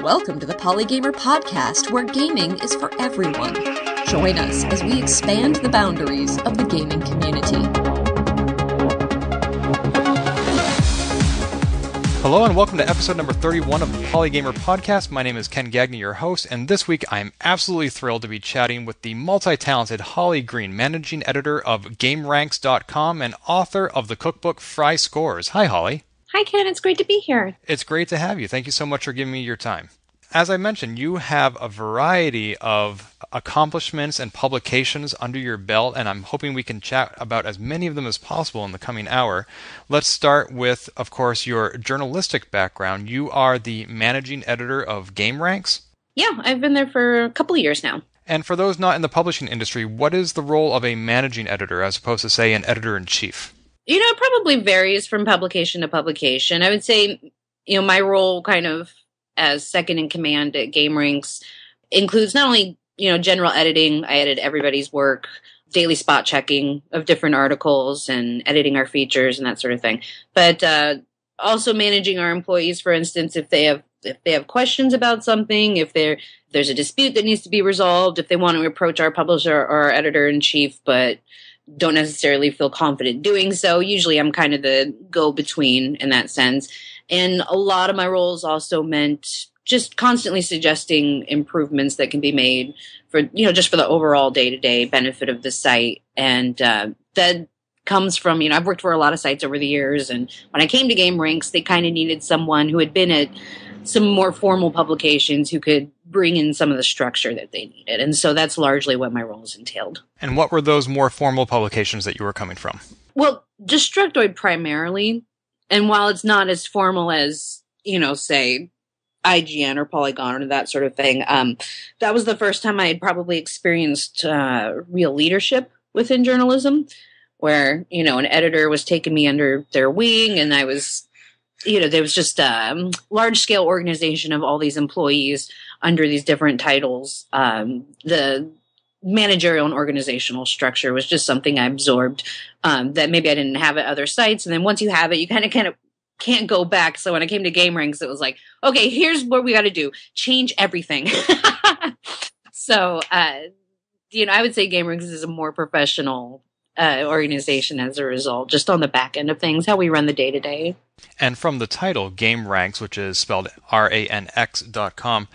Welcome to the Polygamer podcast, where gaming is for everyone. Join us as we expand the boundaries of the gaming community. Hello and welcome to episode number 31 of the Polygamer podcast. My name is Ken Gagnon, your host, and this week I am absolutely thrilled to be chatting with the multi-talented Holly Green, managing editor of Gameranx.com and author of the cookbook Fry Scores. Hi, Holly. Hi, Ken. It's great to be here. It's great to have you. Thank you so much for giving me your time. As I mentioned, you have a variety of accomplishments and publications under your belt, and I'm hoping we can chat about as many of them as possible in the coming hour. Let's start with, of course, your journalistic background. You are the managing editor of Gameranx? Yeah, I've been there for a couple of years now. And for those not in the publishing industry, what is the role of a managing editor as opposed to, say, an editor-in-chief? You know, it probably varies from publication to publication. I would say, my role kind of as second in command at Gameranx includes not only, general editing. I edit everybody's work, daily spot checking of different articles and editing our features and that sort of thing. But also managing our employees, for instance, if they have questions about something, if there's a dispute that needs to be resolved, if they want to approach our publisher or our editor-in-chief, but don't necessarily feel confident doing so. Usually I'm kind of the go-between in that sense. And a lot of my roles also meant just constantly suggesting improvements that can be made for, just for the overall day-to-day benefit of the site. And that comes from, I've worked for a lot of sites over the years. And when I came to Gameranx, they kind of needed someone who had been at some more formal publications who could bring in some of the structure that they needed. And so that's largely what my roles entailed. And what were those more formal publications that you were coming from? Well, Destructoid primarily. And while it's not as formal as, say, IGN or Polygon or that sort of thing, that was the first time I had probably experienced real leadership within journalism, where, an editor was taking me under their wing, and I was, there was just a large-scale organization of all these employees under these different titles. The managerial and organizational structure was just something I absorbed that maybe I didn't have at other sites. And then once you have it, you kind of can't go back. So when I came to Gameranx, it was like, okay, here's what we got to do. Change everything. So, I would say Gameranx is a more professional organization as a result, just on the back end of things, how we run the day-to-day. And from the title, Gameranx, which is spelled RANX.com,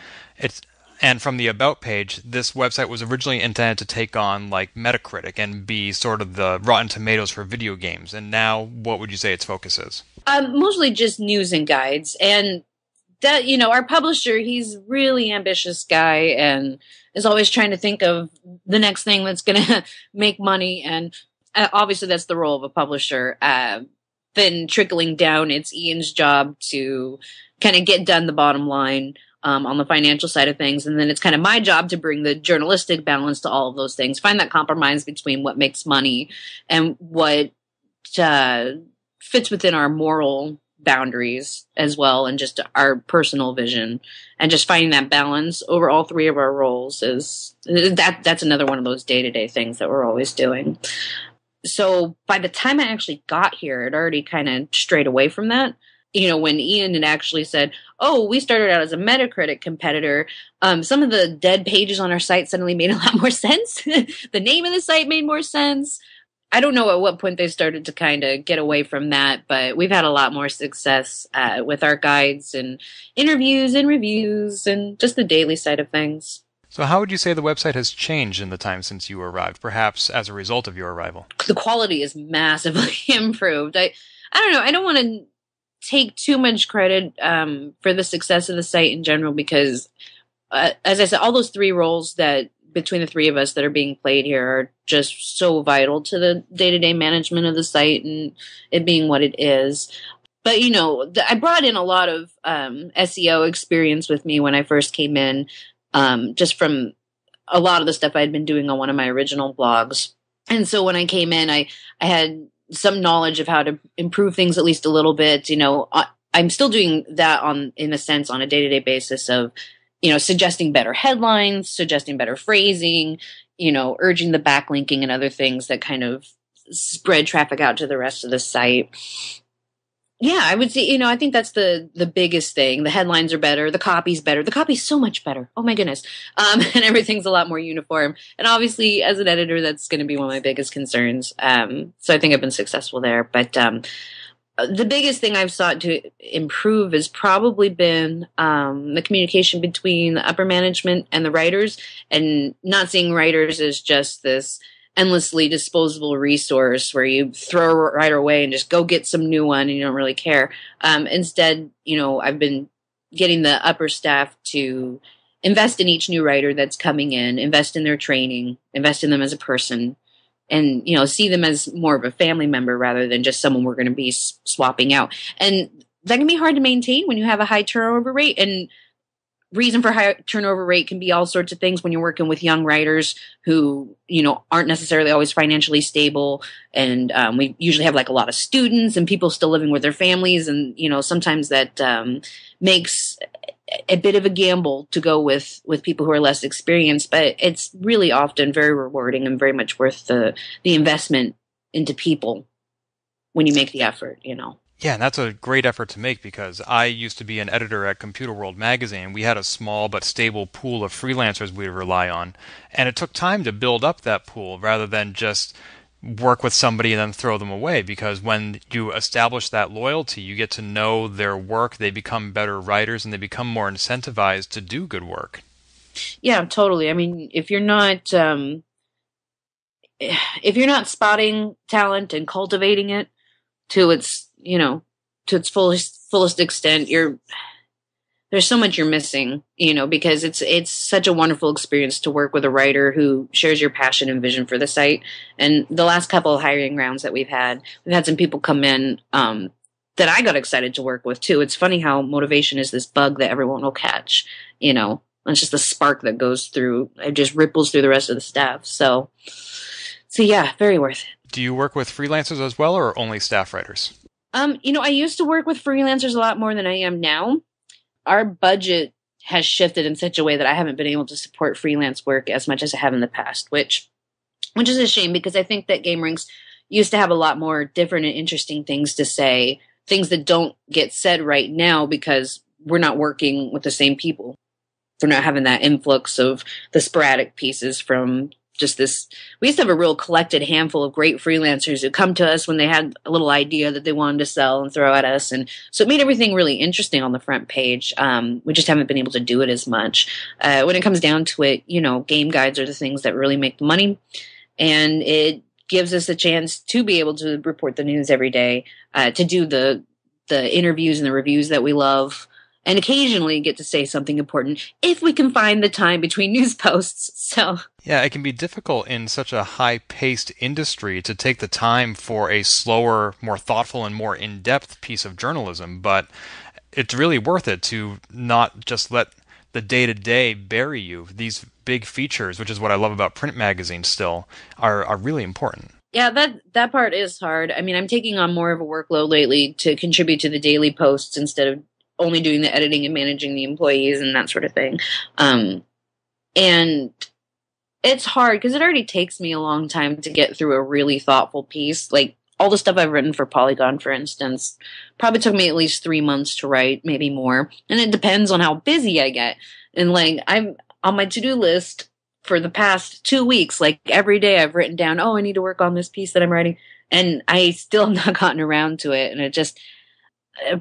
and from the About page, this website was originally intended to take on like Metacritic and be sort of the Rotten Tomatoes for video games. And now, what would you say its focus is? Mostly just news and guides. And that, our publisher, he's a really ambitious guy and is always trying to think of the next thing that's going to make money. And obviously that's the role of a publisher. Then trickling down, it's Ian's job to kind of get done the bottom line on the financial side of things. And then it's kind of my job to bring the journalistic balance to all of those things, find that compromise between what makes money and what fits within our moral boundaries as well, and just our personal vision, and just finding that balance over all three of our roles that's another one of those day-to-day things that we're always doing. So by the time I actually got here, it already kind of strayed away from that. When Ian had actually said, oh, we started out as a Metacritic competitor, some of the dead pages on our site suddenly made a lot more sense. The name of the site made more sense. I don't know at what point they started to kind of get away from that, but we've had a lot more success with our guides and interviews and reviews and just the daily side of things. So how would you say the website has changed in the time since you arrived, perhaps as a result of your arrival? The quality is massively improved. I don't know. I don't want to take too much credit for the success of the site in general, because as I said, all those three roles that between the three of us that are being played here are just so vital to the day-to-day management of the site and it being what it is. But, I brought in a lot of SEO experience with me when I first came in, just from a lot of the stuff I'd been doing on one of my original blogs. And so when I came in, I had some knowledge of how to improve things at least a little bit. I'm still doing that in a sense on a day-to-day basis of, suggesting better headlines, suggesting better phrasing, urging the backlinking and other things that kind of spread traffic out to the rest of the site. Yeah, I would say, I think that's the biggest thing. The headlines are better, the copy's better. The copy's so much better. Oh my goodness. And everything's a lot more uniform. And obviously, as an editor, that's going to be one of my biggest concerns. So I think I've been successful there. But the biggest thing I've sought to improve has probably been the communication between the upper management and the writers, and not seeing writers as just this endlessly disposable resource where you throw a writer away and just go get some new one and you don't really care. Instead, I've been getting the upper staff to invest in each new writer that's coming in, invest in their training, invest in them as a person, and see them as more of a family member rather than just someone we're going to be swapping out. And that can be hard to maintain when you have a high turnover rate. And reason for high turnover rate can be all sorts of things when you're working with young writers who aren't necessarily always financially stable, and we usually have like a lot of students and people still living with their families, and sometimes that makes a bit of a gamble to go with people who are less experienced, but it's really often very rewarding and very much worth the investment into people when you make the effort. Yeah, and that's a great effort to make, because I used to be an editor at Computer World magazine. We had a small but stable pool of freelancers we rely on, and it took time to build up that pool rather than just work with somebody and then throw them away, because when you establish that loyalty, you get to know their work, they become better writers, and they become more incentivized to do good work. Yeah, totally. I mean, if you're not spotting talent and cultivating it to its to its fullest extent, there's so much you're missing, because it's such a wonderful experience to work with a writer who shares your passion and vision for the site. And the last couple of hiring rounds that we've had some people come in that I got excited to work with too. It's funny how motivation is this bug that everyone will catch, it's just a spark that goes through, it just ripples through the rest of the staff. So yeah, very worth it. Do you work with freelancers as well, or only staff writers? I used to work with freelancers a lot more than I am now. Our budget has shifted in such a way that I haven't been able to support freelance work as much as I have in the past, which is a shame, because I think that Gameranx used to have a lot more different and interesting things to say, things that don't get said right now because we're not working with the same people. We're not having that influx of the sporadic pieces from just this. We used to have a real collected handful of great freelancers who come to us when they had a little idea that they wanted to sell and throw at us. And so it made everything really interesting on the front page. We just haven't been able to do it as much. When it comes down to it, game guides are the things that really make the money. And it gives us a chance to be able to report the news every day, to do the interviews and the reviews that we love, and occasionally get to say something important if we can find the time between news posts. So yeah, it can be difficult in such a high-paced industry to take the time for a slower, more thoughtful, and more in-depth piece of journalism, but it's really worth it to not just let the day-to-day bury you. These big features, which is what I love about print magazines still, are really important. Yeah, that part is hard. I mean, I'm taking on more of a workload lately to contribute to the daily posts instead of only doing the editing and managing the employees and that sort of thing. And it's hard because it already takes me a long time to get through a really thoughtful piece. Like all the stuff I've written for Polygon, for instance, probably took me at least 3 months to write, maybe more. And it depends on how busy I get. And like I'm on my to-do list for the past 2 weeks, like every day I've written down, I need to work on this piece that I'm writing. And I still have not gotten around to it. And it just,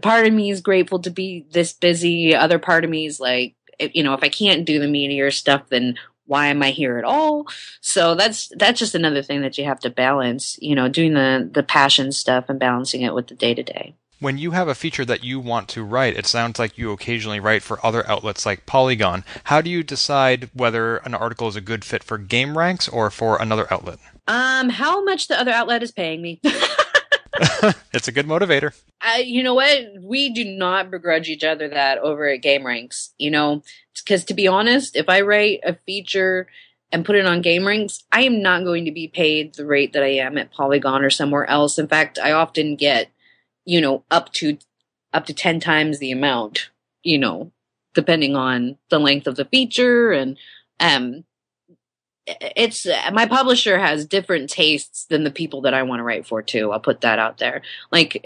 part of me is grateful to be this busy. Other part of me is like, if I can't do the meatier stuff, then why am I here at all? So that's just another thing that you have to balance, doing the passion stuff and balancing it with the day to day. When you have a feature that you want to write, it sounds like you occasionally write for other outlets like Polygon. How do you decide whether an article is a good fit for Gameranx or for another outlet? How much the other outlet is paying me. It's a good motivator. You know what? We do not begrudge each other that over at Gameranx, because to be honest, if I write a feature and put it on Gameranx, I am not going to be paid the rate that I am at Polygon or somewhere else. In fact, I often get, up to 10 times the amount, depending on the length of the feature. And it's my publisher has different tastes than the people that I want to write for too. I'll put that out there. Like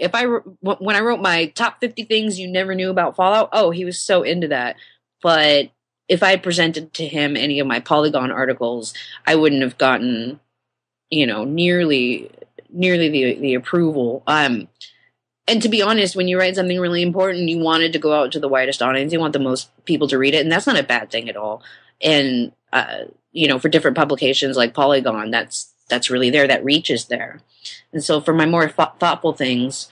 when I wrote my top 50 things you never knew about Fallout, oh, he was so into that. But if I presented to him any of my Polygon articles, I wouldn't have gotten, nearly the approval. And to be honest, when you write something really important, you want it to go out to the widest audience. You want the most people to read it, and that's not a bad thing at all. And for different publications like Polygon, that's really there. That reach is there. And so for my more thoughtful things,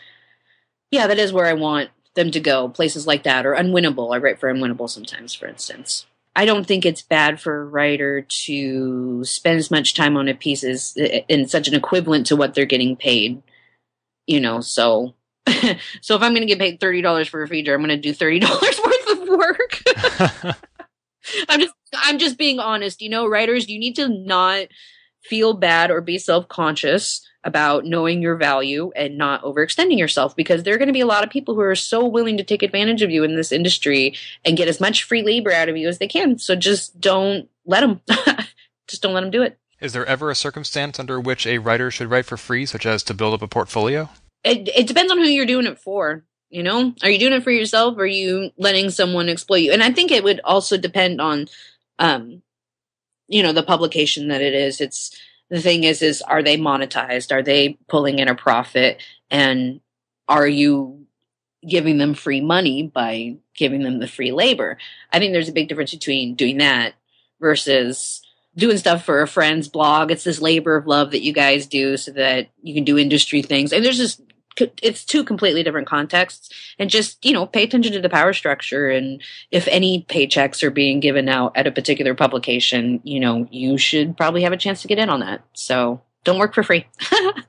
yeah, that is where I want them to go. Places like that, or Unwinnable. I write for Unwinnable sometimes, for instance. I don't think it's bad for a writer to spend as much time on a piece as in such an equivalent to what they're getting paid. So so if I'm going to get paid $30 for a feature, I'm going to do $30 worth of work. I'm just being honest. Writers, you need to not feel bad or be self-conscious about knowing your value and not overextending yourself, because there are going to be a lot of people who are so willing to take advantage of you in this industry and get as much free labor out of you as they can. So just don't let them. Just don't let them do it. Is there ever a circumstance under which a writer should write for free, such as to build up a portfolio? It depends on who you're doing it for. Are you doing it for yourself, or are you letting someone exploit you? And I think it would also depend on, the publication that it is. The thing is are they monetized? Are they pulling in a profit? And are you giving them free money by giving them the free labor? I think there's a big difference between doing that versus doing stuff for a friend's blog. It's this labor of love that you guys do so that you can do industry things. And it's two completely different contexts. And just, pay attention to the power structure. And if any paychecks are being given out at a particular publication, you should probably have a chance to get in on that. So don't work for free.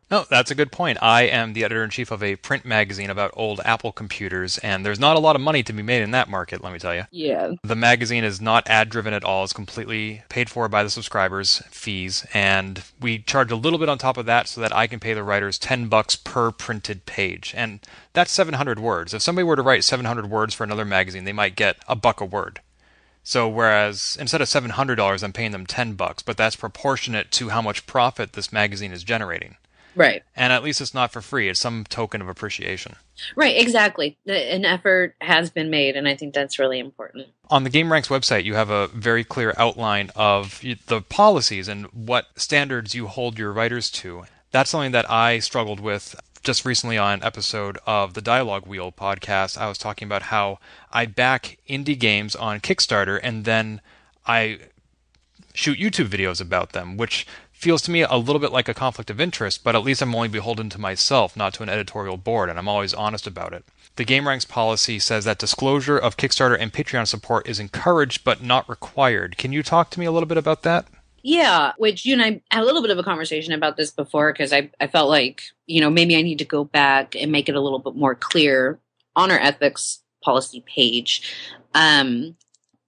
No, that's a good point. I am the editor-in-chief of a print magazine about old Apple computers, and there's not a lot of money to be made in that market, let me tell you. Yeah. The magazine is not ad-driven at all. It's completely paid for by the subscribers' fees, and we charge a little bit on top of that so that I can pay the writers $10 per printed page, and that's 700 words. If somebody were to write 700 words for another magazine, they might get $1 a word. So whereas instead of $700, I'm paying them $10, but that's proportionate to how much profit this magazine is generating. Right. And at least it's not for free. It's some token of appreciation. Right, exactly. An effort has been made, and I think that's really important. On the Gameranx website, you have a very clear outline of the policies and what standards you hold your writers to. That's something that I struggled with just recently on an episode of the Dialogue Wheel podcast. I was talking about how I back indie games on Kickstarter, and then I shoot YouTube videos about them, which feels to me a little bit like a conflict of interest, but at least I'm only beholden to myself, not to an editorial board, and I'm always honest about it. The Gameranx policy says that disclosure of Kickstarter and Patreon support is encouraged but not required. Can you talk to me a little bit about that? Yeah, which you and I had a little bit of a conversation about this before, because I felt like, maybe I need to go back and make it a little bit more clear on our ethics policy page.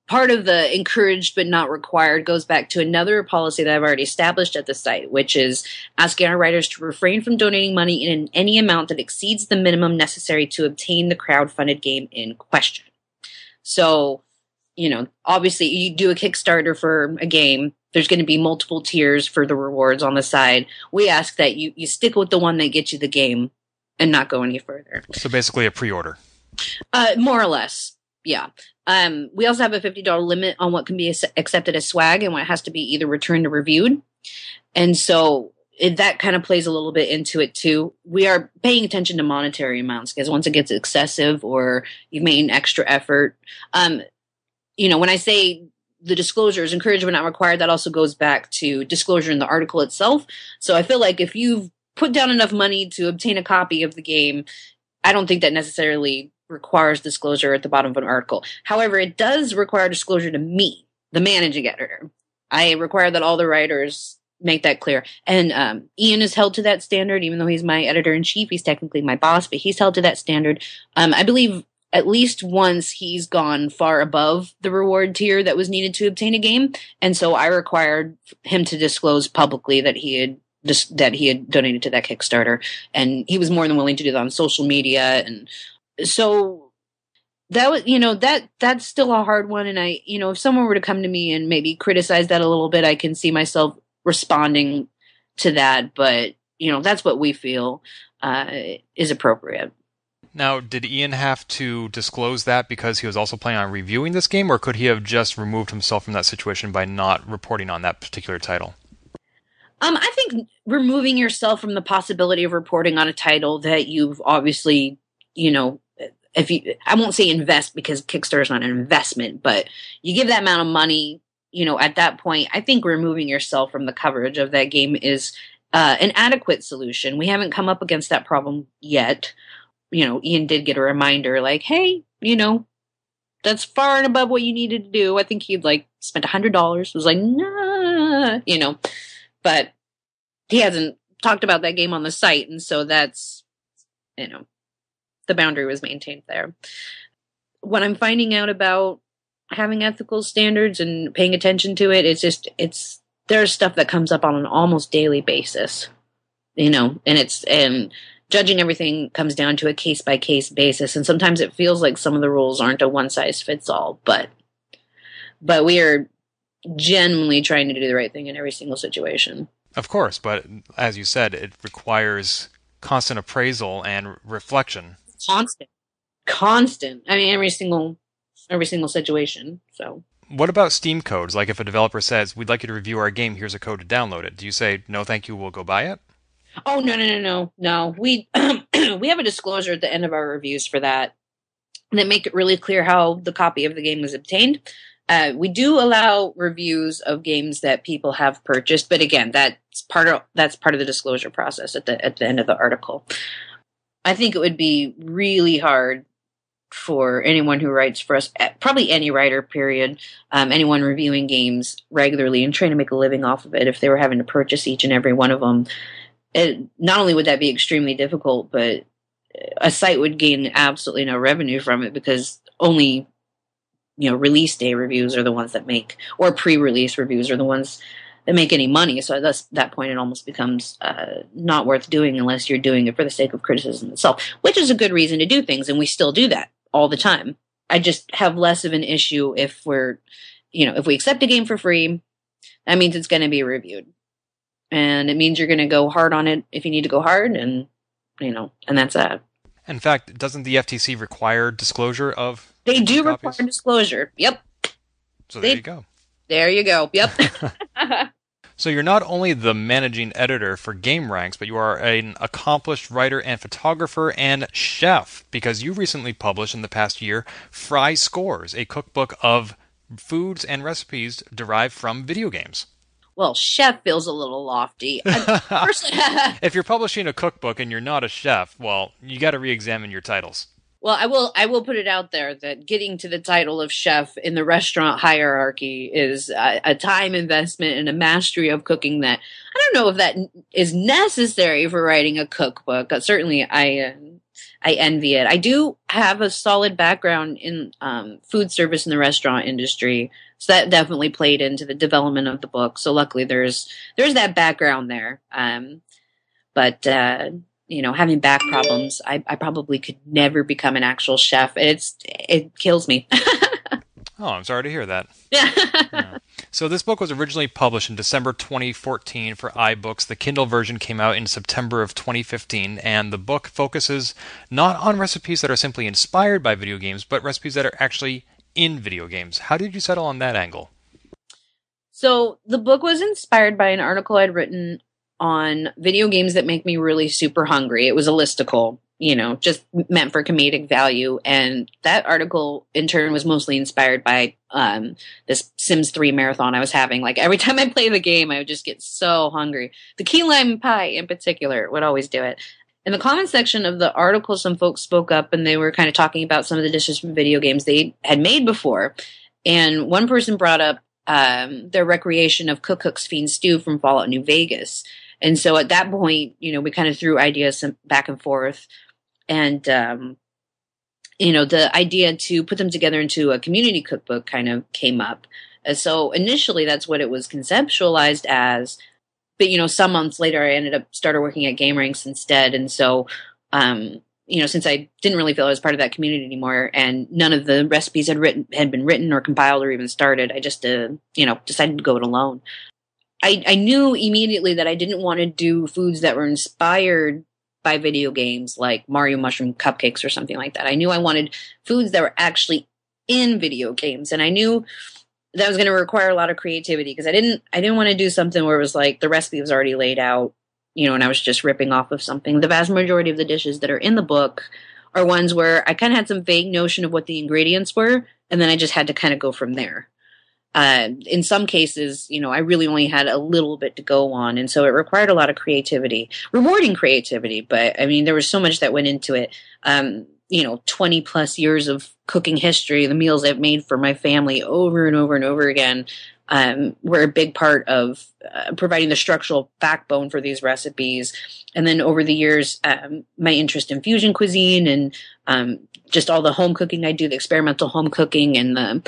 Part of the encouraged but not required goes back to another policy that I've already established at the site, which is asking our writers to refrain from donating money in any amount that exceeds the minimum necessary to obtain the crowdfunded game in question. So, obviously you do a Kickstarter for a game, there's going to be multiple tiers for the rewards on the side. We ask that you stick with the one that gets you the game and not go any further. So basically a pre-order. More or less. Yeah. We also have a $50 limit on what can be accepted as swag and what has to be either returned or reviewed. And so that kind of plays a little bit into it too. We are paying attention to monetary amounts, because once it gets excessive or you've made an extra effort, when I say the disclosure is encouraged but not required, that also goes back to disclosure in the article itself. So I feel like if you've put down enough money to obtain a copy of the game, I don't think that necessarily requires disclosure at the bottom of an article. However, it does require disclosure to me, the managing editor. I require that all the writers make that clear. And Ian is held to that standard, even though he's my editor-in-chief. He's technically my boss, but he's held to that standard. I believe at least once he's gone far above the reward tier that was needed to obtain a game. And so I required him to disclose publicly that he had donated to that Kickstarter. And he was more than willing to do that on social media. And so that was, that's still a hard one. And I, if someone were to come to me and maybe criticize that a little bit, I can see myself responding to that. But, that's what we feel is appropriate. Now, did Ian have to disclose that because he was also planning on reviewing this game, or could he have just removed himself from that situation by not reporting on that particular title? I think removing yourself from the possibility of reporting on a title that you've obviously, I won't say invest because Kickstarter is not an investment, but you give that amount of money, at that point, I think removing yourself from the coverage of that game is an adequate solution. We haven't come up against that problem yet. Ian did get a reminder like, hey, that's far and above what you needed to do. I think he'd spent $100. Was like, nah, but he hasn't talked about that game on the site. And so that's, the boundary was maintained there. When I'm finding out about having ethical standards and paying attention to it, there's stuff that comes up on an almost daily basis, and judging everything comes down to a case-by-case basis, and sometimes it feels like some of the rules aren't a one-size-fits-all, but we are genuinely trying to do the right thing in every single situation. Of course, but as you said, it requires constant appraisal and reflection. Constant. I mean, every single situation, so... What about Steam codes? Like if a developer says, we'd like you to review our game, here's a code to download it. Do you say, no thank you, we'll go buy it? Oh, no. We we have a disclosure at the end of our reviews for that make it really clear how the copy of the game was obtained. We do allow reviews of games that people have purchased, but again, that's part of the disclosure process at the end of the article. I think it would be really hard for anyone who writes for us, probably any writer, period, anyone reviewing games regularly and trying to make a living off of it, if they were having to purchase each and every one of them. Not only would that be extremely difficult, but a site would gain absolutely no revenue from it because only, release day reviews are the ones that make, or pre-release reviews are the ones that make any money. So at that point, it almost becomes not worth doing unless you're doing it for the sake of criticism itself, which is a good reason to do things, and we still do that all the time. I just have less of an issue if if we accept a game for free, that means it's going to be reviewed. And it means you're going to go hard on it if you need to go hard, and that's that. In fact, doesn't the FTC require disclosure of? They do require disclosure. Yep. So there you go. There you go. Yep. So you're not only the managing editor for Gameranx, but you are an accomplished writer and photographer and chef, because you recently published in the past year Fry Scores, a cookbook of foods and recipes derived from video games. Well, chef feels a little lofty. If you're publishing a cookbook and you're not a chef, well, you got to re-examine your titles. Well, I will put it out there that getting to the title of chef in the restaurant hierarchy is a time investment and a mastery of cooking that I don't know if that is necessary for writing a cookbook. Certainly, I envy it. I do have a solid background in food service in the restaurant industry, so that definitely played into the development of the book. So luckily, there's that background there. But having back problems, I probably could never become an actual chef. It kills me. Oh, I'm sorry to hear that. Yeah. So this book was originally published in December 2014 for iBooks. The Kindle version came out in September of 2015, and the book focuses not on recipes that are simply inspired by video games, but recipes that are actually in video games. How did you settle on that angle? So the book was inspired by an article I'd written on video games that make me really super hungry. It was a listicle, just meant for comedic value. And that article, in turn, was mostly inspired by this Sims 3 marathon I was having. Like, every time I play the game, I would just get so hungry. The key lime pie, in particular, would always do it. In the comment section of the article, some folks spoke up, and they were kind of talking about some of the dishes from video games they had made before. And one person brought up their recreation of Cook Cook's Fiend Stew from Fallout New Vegas. And so at that point, we kind of threw ideas back and forth. And, the idea to put them together into a community cookbook kind of came up. And so initially, that's what it was conceptualized as. But, some months later, I started working at Gameranx instead. And so since I didn't really feel I was part of that community anymore, and none of the recipes had been written or compiled or even started, I just, decided to go it alone. I knew immediately that I didn't want to do foods that were inspired by video games, like Mario Mushroom Cupcakes or something like that. I knew I wanted foods that were actually in video games, and I knew that was going to require a lot of creativity, because I didn't want to do something where it was like the recipe was already laid out, and I was just ripping off of something. The vast majority of the dishes that are in the book are ones where I kind of had some vague notion of what the ingredients were, and then I just had to kind of go from there. In some cases, I really only had a little bit to go on, and so it required a lot of creativity, rewarding creativity. But I mean, there was so much that went into it. 20 plus years of cooking history, the meals I've made for my family over and over and over again, were a big part of providing the structural backbone for these recipes. And then over the years, my interest in fusion cuisine and just all the home cooking I do, the experimental home cooking, and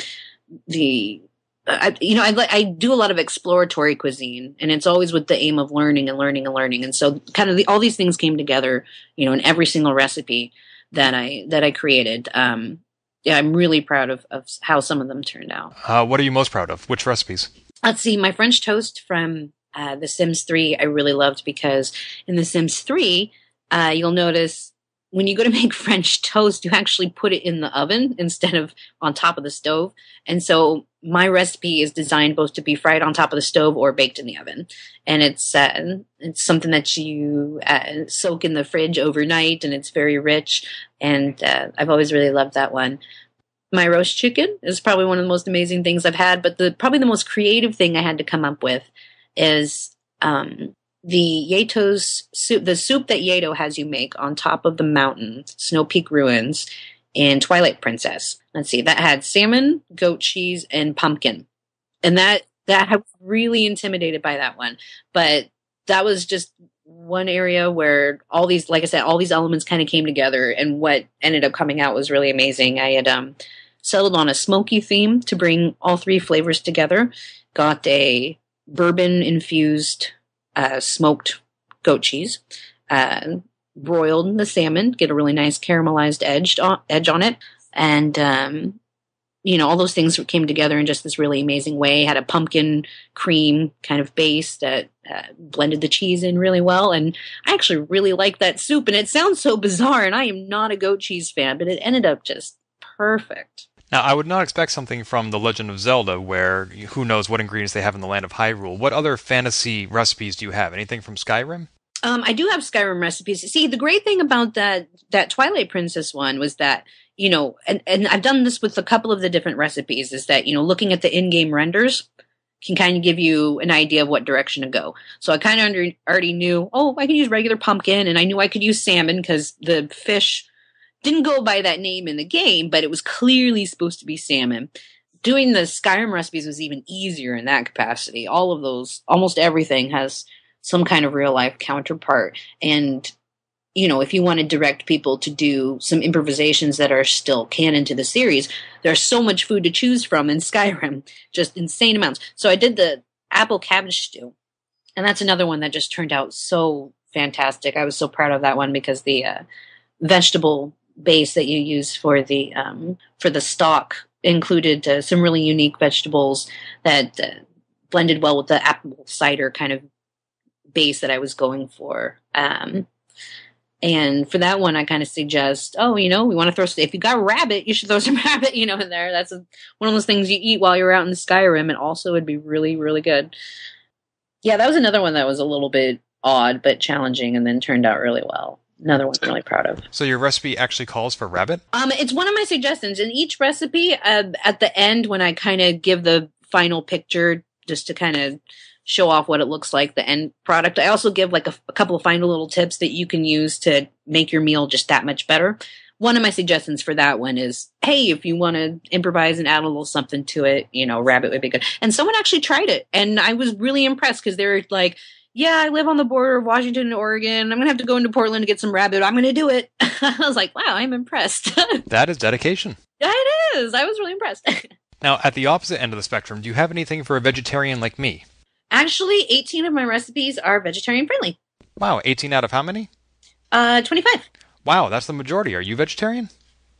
I do a lot of exploratory cuisine, and it's always with the aim of learning and learning and learning. And so kind of all these things came together, in every single recipe that I created. I'm really proud of how some of them turned out. What are you most proud of? Which recipes? Let's see. My French toast from The Sims 3 I really loved, because in The Sims 3, you'll notice when you go to make French toast, you actually put it in the oven instead of on top of the stove. And so my recipe is designed both to be fried on top of the stove or baked in the oven. And it's something that you soak in the fridge overnight, and it's very rich. And I've always really loved that one. My roast chicken is probably one of the most amazing things I've had, but probably the most creative thing I had to come up with is the Yato's soup, the soup that Yato has you make on top of the mountain, Snow Peak Ruins, in Twilight Princess. Let's see, that had salmon, goat cheese, and pumpkin. And that I was really intimidated by that one. But that was just one area where all these, like I said, all these elements kind of came together, and what ended up coming out was really amazing. I had settled on a smoky theme to bring all three flavors together. Got a bourbon-infused smoked goat cheese, broiled the salmon, get a really nice caramelized edge on it, and all those things came together in just this really amazing way. Had a pumpkin cream kind of base that blended the cheese in really well, and I actually really liked that soup. And it sounds so bizarre, and I am not a goat cheese fan, but it ended up just perfect. Now, I would not expect something from The Legend of Zelda, where who knows what ingredients they have in the land of Hyrule. What other fantasy recipes do you have? Anything from Skyrim? I do have Skyrim recipes. See, the great thing about that Twilight Princess one was that, and I've done this with a couple of the different recipes, is that, looking at the in-game renders can kind of give you an idea of what direction to go. So I kind of already knew, I can use regular pumpkin, and I knew I could use salmon because the fish didn't go by that name in the game, but it was clearly supposed to be salmon. Doing the Skyrim recipes was even easier in that capacity. All of those, almost everything has some kind of real life counterpart. And, if you want to direct people to do some improvisations that are still canon to the series, there's so much food to choose from in Skyrim, just insane amounts. So I did the apple cabbage stew, and that's another one that just turned out so fantastic. I was so proud of that one because the vegetable base that you use for the stock included some really unique vegetables that blended well with the apple cider kind of base that I was going for. And for that one, I kind of suggest, we want to throw, if you got rabbit, you should throw some rabbit, in there. That's one of those things you eat while you're out in Skyrim, and also would be really, really good. Yeah, that was another one that was a little bit odd, but challenging, and then turned out really well. Another one I'm really proud of. So your recipe actually calls for rabbit? It's one of my suggestions. In each recipe, at the end, when I kind of give the final picture, just to kind of show off what it looks like, the end product, I also give like a couple of final little tips that you can use to make your meal just that much better. One of my suggestions for that one is, hey, if you want to improvise and add a little something to it, rabbit would be good. And someone actually tried it, and I was really impressed because they were like, yeah, I live on the border of Washington and Oregon. I'm going to have to go into Portland to get some rabbit. I'm going to do it. I was like, wow, I'm impressed. That is dedication. It is. I was really impressed. Now, at the opposite end of the spectrum, do you have anything for a vegetarian like me? Actually, 18 of my recipes are vegetarian friendly. Wow, 18 out of how many? 25. Wow, that's the majority. Are you vegetarian?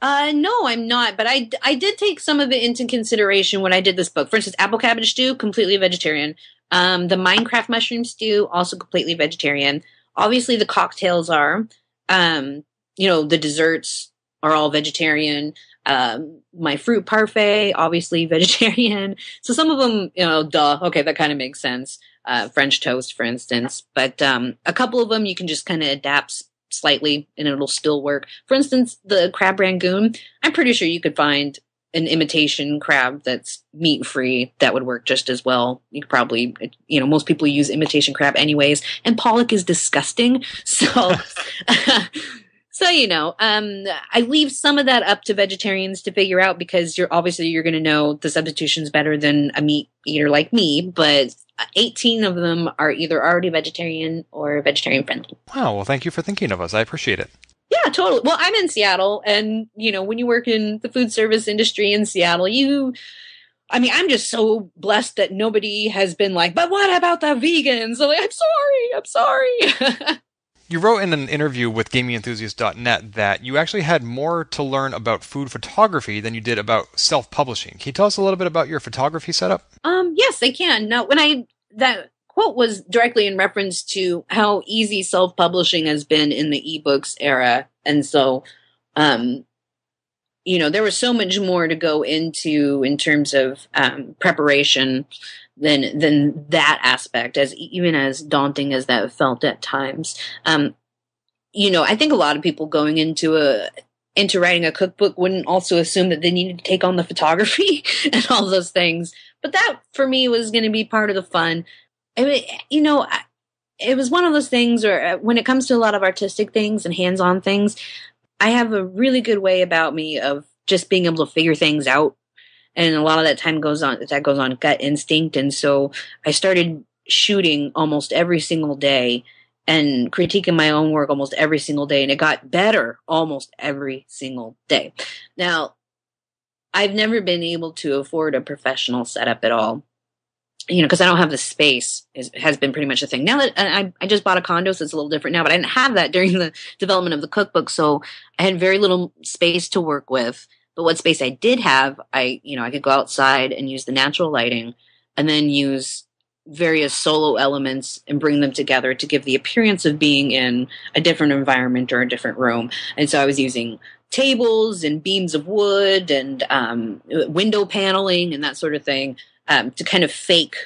No, I'm not, but I did take some of it into consideration when I did this book. For instance, apple cabbage stew, completely vegetarian. The Minecraft mushroom stew, also completely vegetarian. Obviously, the cocktails are. The desserts are all vegetarian. My fruit parfait, obviously vegetarian. So some of them, duh. Okay, that kind of makes sense. French toast, for instance. But a couple of them you can just kind of adapt slightly and it'll still work. For instance, the crab rangoon, I'm pretty sure you could find an imitation crab that's meat-free that would work just as well. You could probably, most people use imitation crab anyways, and pollock is disgusting. So, I leave some of that up to vegetarians to figure out because you're going to know the substitution's better than a meat eater like me, but 18 of them are either already vegetarian or vegetarian friendly. Wow, well, thank you for thinking of us. I appreciate it. Yeah, totally. Well, I'm in Seattle, and, when you work in the food service industry in Seattle, I'm just so blessed that nobody has been like, but what about the vegans? I'm like, I'm sorry. You wrote in an interview with gamingenthusiast.net that you actually had more to learn about food photography than you did about self-publishing. Can you tell us a little bit about your photography setup? Yes, I can. Now, that quote was directly in reference to how easy self-publishing has been in the ebooks era. And so, there was so much more to go into in terms of preparation than that aspect, even as daunting as that felt at times. I think a lot of people going into writing a cookbook wouldn't also assume that they needed to take on the photography and all those things. But that, for me, was going to be part of the fun. It was one of those things where when it comes to a lot of artistic things and hands-on things, I have a really good way about me of just being able to figure things out. And a lot of that time goes on gut instinct. And so I started shooting almost every single day and critiquing my own work almost every single day. And it got better almost every single day. Now, I've never been able to afford a professional setup at all, because I don't have the space. Has been pretty much a thing. Now that I just bought a condo, so it's a little different now, but I didn't have that during the development of the cookbook. So I had very little space to work with. But what space I did have, I could go outside and use the natural lighting and then use various solo elements and bring them together to give the appearance of being in a different environment or a different room. And so I was using tables and beams of wood and window paneling and that sort of thing to kind of fake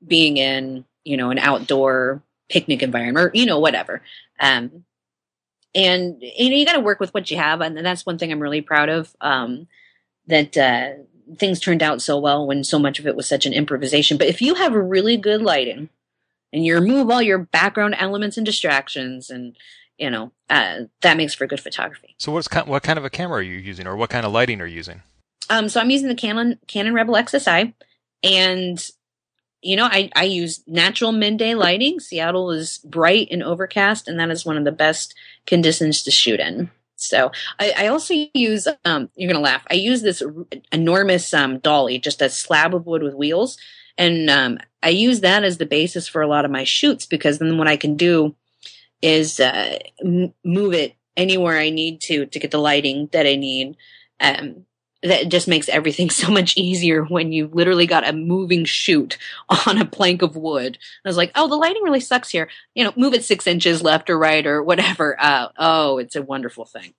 being in, an outdoor picnic environment or, whatever. And you got to work with what you have, and that's one thing I'm really proud of. That things turned out so well when so much of it was such an improvisation. But if you have really good lighting, and you remove all your background elements and distractions, and that makes for good photography. So what kind of a camera are you using, or what kind of lighting are you using? So I'm using the Canon Rebel XSI, and I use natural midday lighting. Seattle is bright and overcast, and that is one of the best conditions to shoot in. So I also use, you're going to laugh, I use this enormous dolly, just a slab of wood with wheels. And I use that as the basis for a lot of my shoots, because then what I can do is move it anywhere I need to get the lighting that I need. That just makes everything so much easier when you literally got a moving shoot on a plank of wood. I was like, oh, the lighting really sucks here. Move it 6 inches left or right or whatever. It's a wonderful thing.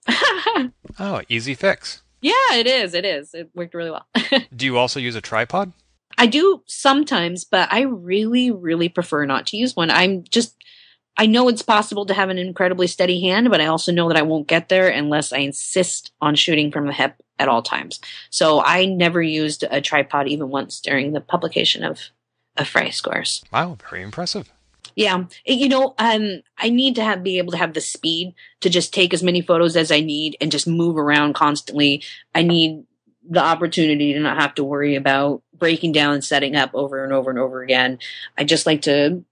Oh, easy fix. Yeah, it is. It worked really well. Do you also use a tripod? I do sometimes, but I really, really prefer not to use one. I know it's possible to have an incredibly steady hand, but I also know that I won't get there unless I insist on shooting from the hip at all times. So I never used a tripod even once during the publication of Fry Scores. Wow, very impressive. Yeah. I need to be able to have the speed to just take as many photos as I need and just move around constantly. I need the opportunity to not have to worry about breaking down and setting up over and over and over again. I just like to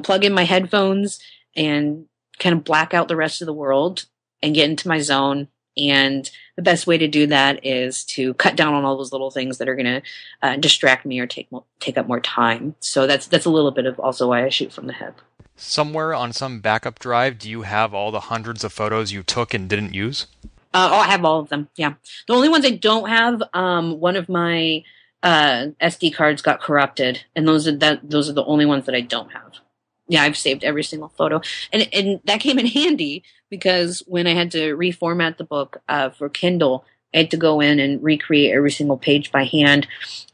plug in my headphones and kind of black out the rest of the world and get into my zone. And the best way to do that is to cut down on all those little things that are going to distract me or take up more time. So that's a little bit of also why I shoot from the hip. somewhere on some backup drive, do you have all the hundreds of photos you took and didn't use? I have all of them. Yeah. The only ones I don't have, one of my SD cards got corrupted, and those are the only ones that I don't have. Yeah, I've saved every single photo, and that came in handy because when I had to reformat the book for Kindle, I had to go in and recreate every single page by hand,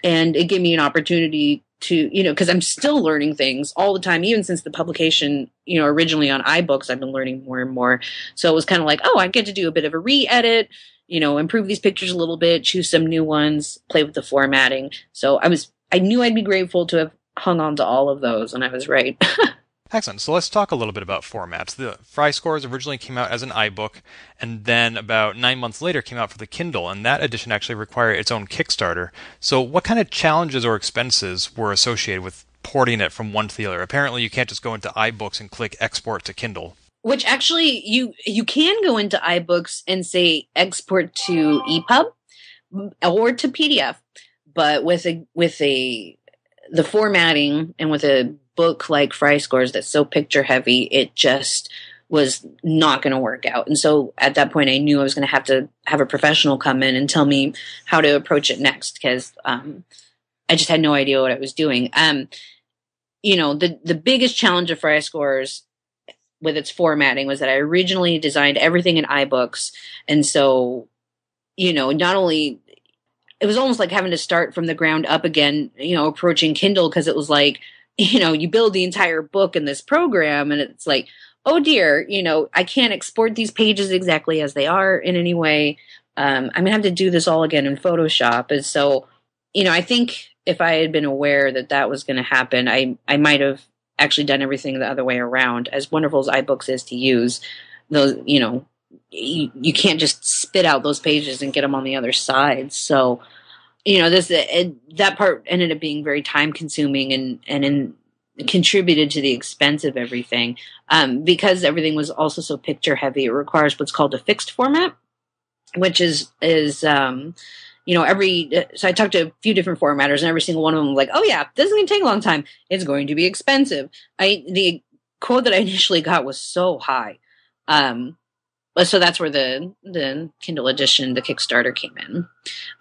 and it gave me an opportunity to, because I'm still learning things all the time, even since the publication, originally on iBooks, I've been learning more and more. So it was kind of like, oh, I get to do a bit of a re-edit, improve these pictures a little bit, choose some new ones, play with the formatting. So I knew I'd be grateful to have hung on to all of those, and I was right. Excellent. So let's talk a little bit about formats. The Fry Scores originally came out as an iBook, and then about 9 months later came out for the Kindle, and that edition actually required its own Kickstarter. So what kind of challenges or expenses were associated with porting it from one to the other? Apparently you can't just go into iBooks and click export to Kindle. Which actually, you can go into iBooks and say export to EPUB or to PDF, but with the formatting and with a book like Fry Scores that's so picture heavy, it just was not going to work out. And so at that point, I knew I was going to have a professional come in and tell me how to approach it next, because I just had no idea what I was doing. The biggest challenge of Fry Scores with its formatting was that I originally designed everything in iBooks. And so, not only, it was almost like having to start from the ground up again, approaching Kindle, because it was like, you build the entire book in this program and it's like, oh dear, I can't export these pages exactly as they are in any way. I'm going to have to do this all again in Photoshop. And so, I think if I had been aware that that was going to happen, I might have actually done everything the other way around. As wonderful as iBooks is to use, those, you can't just spit out those pages and get them on the other side. So, that part ended up being very time consuming and contributed to the expense of everything. Because everything was also so picture heavy, it requires what's called a fixed format, which is so I talked to a few different formatters, and every single one of them was like, oh yeah, this is going to take a long time. It's going to be expensive. The quote that I initially got was so high. So that's where the Kindle edition, the Kickstarter, came in.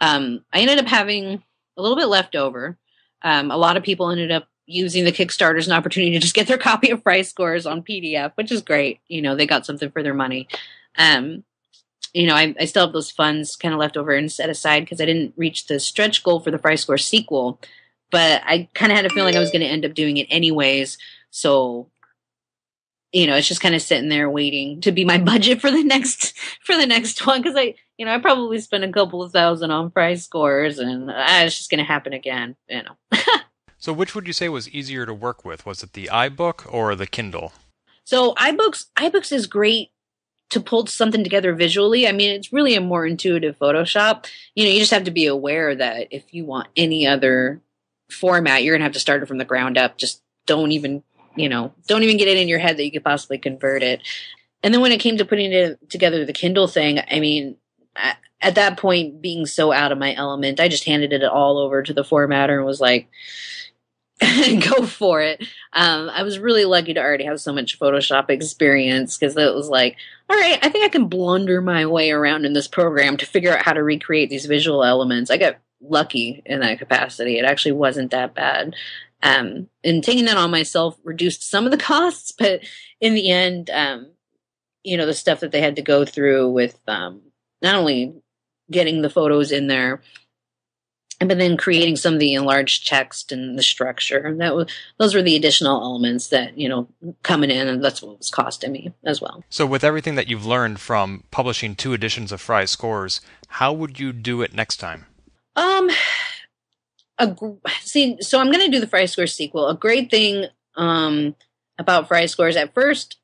I ended up having a little bit left over. A lot of people ended up using the Kickstarter as an opportunity to just get their copy of Fry Scores on PDF, which is great. They got something for their money. I still have those funds kind of left over and set aside because I didn't reach the stretch goal for the Fry Scores sequel, but I kind of had a feeling I was going to end up doing it anyways. So, it's just kind of sitting there waiting to be my budget for the next one. Cause I probably spent a couple of $1,000 on Fry Scores, and it's just going to happen again, So which would you say was easier to work with? Was it the iBook or the Kindle? So iBooks is great to pull something together visually. I mean, it's really a more intuitive Photoshop. You just have to be aware that if you want any other format, you're going to have to start it from the ground up. Just don't even get it in your head that you could possibly convert it. And then when it came to putting it together, the Kindle thing, I mean, at that point, being so out of my element, I just handed it all over to the formatter and was like, go for it. I was really lucky to already have so much Photoshop experience, because it was like, all right, I think I can blunder my way around in this program to figure out how to recreate these visual elements. I got lucky in that capacity. It actually wasn't that bad. And taking that on myself reduced some of the costs, but in the end, the stuff that they had to go through with not only getting the photos in there, but then creating some of the enlarged text and the structure, and those were the additional elements that coming in, and that's what was costing me as well. So with everything that you've learned from publishing 2 editions of Fry Scores, how would you do it next time? So I'm going to do the Fry Scores sequel. A great thing about Fry Scores, at first,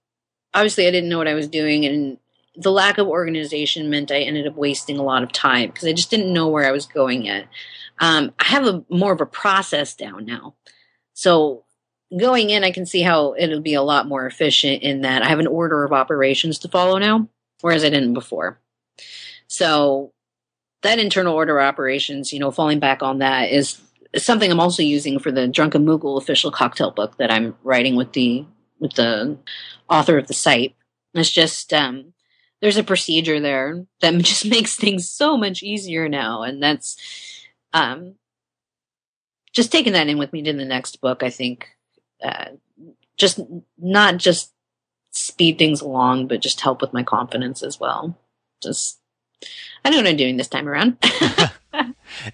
obviously I didn't know what I was doing, and the lack of organization meant I ended up wasting a lot of time because I just didn't know where I was going yet. I have more of a process down now. So going in, I can see how it'll be a lot more efficient in that I have an order of operations to follow now, whereas I didn't before. So that internal order of operations, falling back on that is something I'm also using for the Drunken Moogle official cocktail book that I'm writing with the the author of the site. It's just there's a procedure there that just makes things so much easier now, and that's just taking that in with me to the next book. I think just not just speed things along, but just help with my confidence as well. Just I know what I'm doing this time around.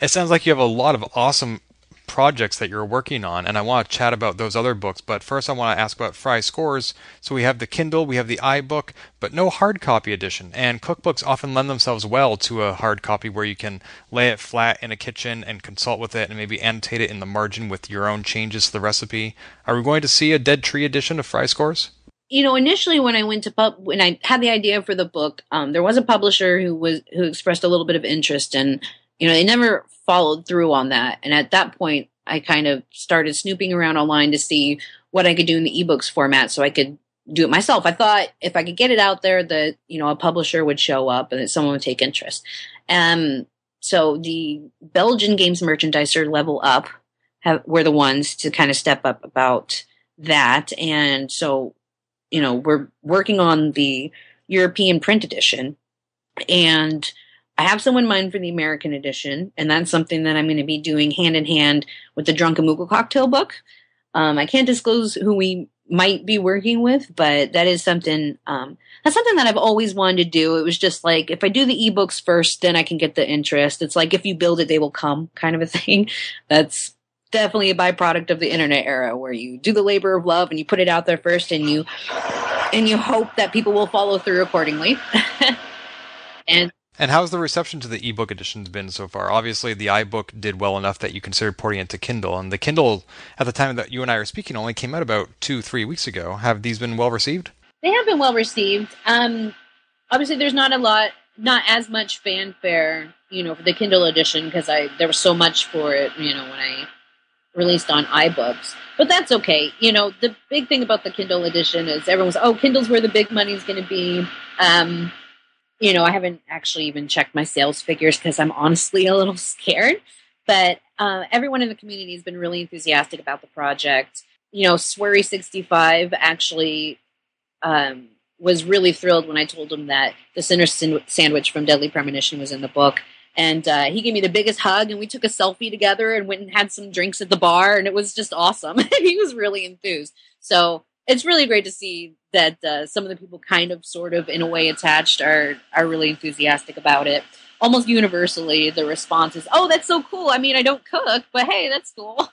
It sounds like you have a lot of awesome projects that you're working on, and I want to chat about those other books. But first, I want to ask about Fry Scores. So we have the Kindle, we have the iBook, but no hard copy edition. And cookbooks often lend themselves well to a hard copy where you can lay it flat in a kitchen and consult with it and maybe annotate it in the margin with your own changes to the recipe. Are we going to see a Dead Tree edition of Fry Scores? Initially when I went to when I had the idea for the book, there was a publisher who expressed a little bit of interest, and they never followed through on that. And at that point, I kind of started snooping around online to see what I could do in the ebooks format so I could do it myself. I thought if I could get it out there that, a publisher would show up and that someone would take interest. So the Belgian games merchandiser Level Up were the ones to kind of step up about that. And so, we're working on the European print edition, and I have someone in mind for the American edition, and that's something that I'm going to be doing hand in hand with the Drunken Moogle cocktail book. I can't disclose who we might be working with, but that is something that I've always wanted to do. It was just like, if I do the ebooks first, then I can get the interest. It's like, if you build it, they will come kind of a thing. That's definitely a byproduct of the internet era, where you do the labor of love and you put it out there first, and you hope that people will follow through accordingly. And how's the reception to the ebook editions been so far? Obviously, the iBook did well enough that you considered porting it to Kindle, and the Kindle, at the time that you and I are speaking, only came out about 2-3 weeks ago. Have these been well received? They have been well received. Obviously, there's not as much fanfare, for the Kindle edition, because there was so much for it, when I released on iBooks. But that's okay. The big thing about the Kindle edition is everyone's, Kindle's where the big money's going to be. I haven't actually even checked my sales figures because I'm honestly a little scared. But everyone in the community has been really enthusiastic about the project. Swery65 actually was really thrilled when I told him that the Sinner Sandwich from Deadly Premonition was in the book. And he gave me the biggest hug, and we took a selfie together and went and had some drinks at the bar, and it was just awesome. He was really enthused. So it's really great to see that some of the people kind of, sort of, in a way attached are really enthusiastic about it. Almost universally, the response is, "Oh, that's so cool. I mean, I don't cook, but hey, that's cool."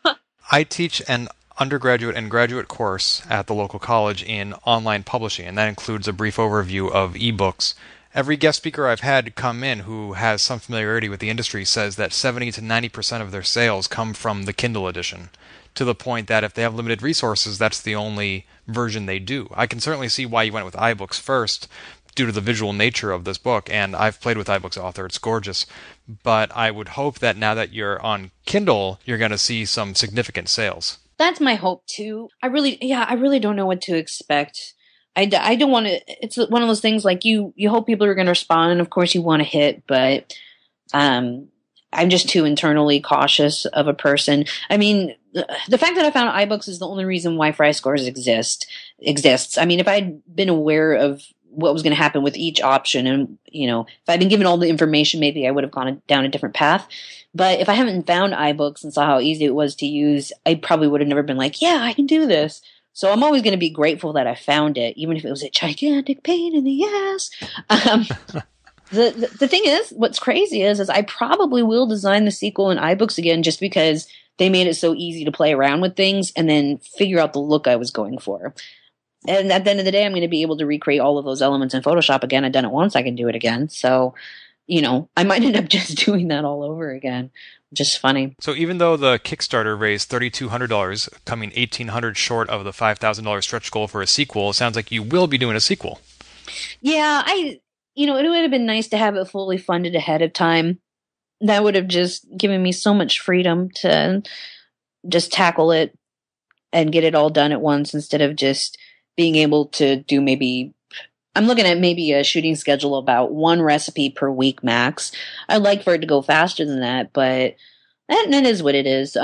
I teach an undergraduate and graduate course at the local college in online publishing, and that includes a brief overview of ebooks. Every guest speaker I've had come in who has some familiarity with the industry says that 70 to 90% of their sales come from the Kindle edition, to the point that if they have limited resources, that's the only version they do. I can certainly see why you went with iBooks first, due to the visual nature of this book, and I've played with iBooks Author. It's gorgeous. But I would hope that now that you're on Kindle, you're going to see some significant sales. That's my hope, too. I really don't know what to expect. I don't want to, it's one of those things like you hope people are going to respond, and of course you want to hit, but I'm just too internally cautious of a person. I mean, the fact that I found iBooks is the only reason why Fry Scores exists. I mean, if I'd been aware of what was going to happen with each option, and, if I'd been given all the information, maybe I would have gone down a different path. But if I haven't found iBooks and saw how easy it was to use, I probably would have never been like, yeah, I can do this. So I'm always going to be grateful that I found it, even if it was a gigantic pain in the ass. The thing is, what's crazy is I probably will design the sequel in iBooks again, just because they made it so easy to play around with things and then figure out the look I was going for. And at the end of the day, I'm going to be able to recreate all of those elements in Photoshop again. I've done it once, I can do it again. So, I might end up just doing that all over again. Just funny. So even though the Kickstarter raised $3,200, coming $1,800 short of the $5,000 stretch goal for a sequel, it sounds like you will be doing a sequel. Yeah, it would have been nice to have it fully funded ahead of time. That would have just given me so much freedom to just tackle it and get it all done at once, instead of just being able to do I'm looking at maybe a shooting schedule about one recipe per week max. I'd like for it to go faster than that, but that is what it is.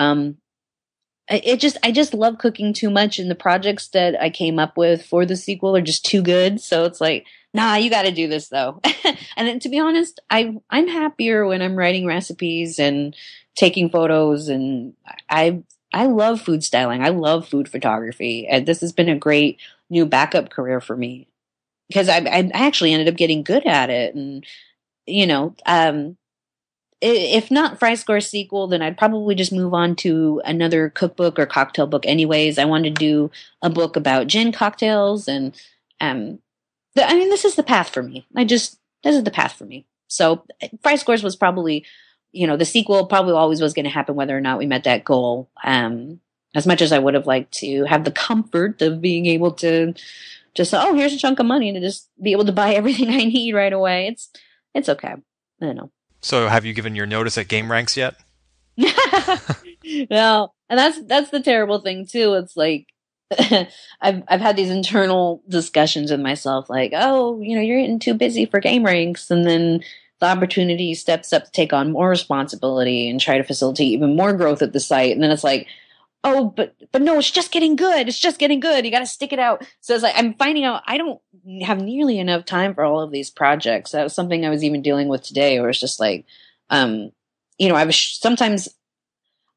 I just love cooking too much, and the projects that I came up with for the sequel are just too good. So it's like, nah, you got to do this though. And then, to be honest, I'm happier when I'm writing recipes and taking photos, and I love food styling. I love food photography, and this has been a great new backup career for me because I actually ended up getting good at it, and you know, if not Fry Score sequel, then I'd probably just move on to another cookbook or cocktail book. Anyways, I wanted to do a book about gin cocktails, and I mean, this is the path for me. This is the path for me. So Fry Scores was probably, the sequel probably always was going to happen, whether or not we met that goal. As much as I would have liked to have the comfort of being able to just say, oh, here's a chunk of money, and to just be able to buy everything I need right away. It's okay. I don't know. So have you given your notice at Gameranx yet? No, and that's the terrible thing too. It's like I've had these internal discussions with myself, like, oh, you're getting too busy for Gameranx, and then the opportunity steps up to take on more responsibility and try to facilitate even more growth at the site, and then it's like, oh, but no, it's just getting good. It's just getting good. You got to stick it out. So it's like I'm finding out I don't have nearly enough time for all of these projects. That was something I was even dealing with today, where it's just like, sometimes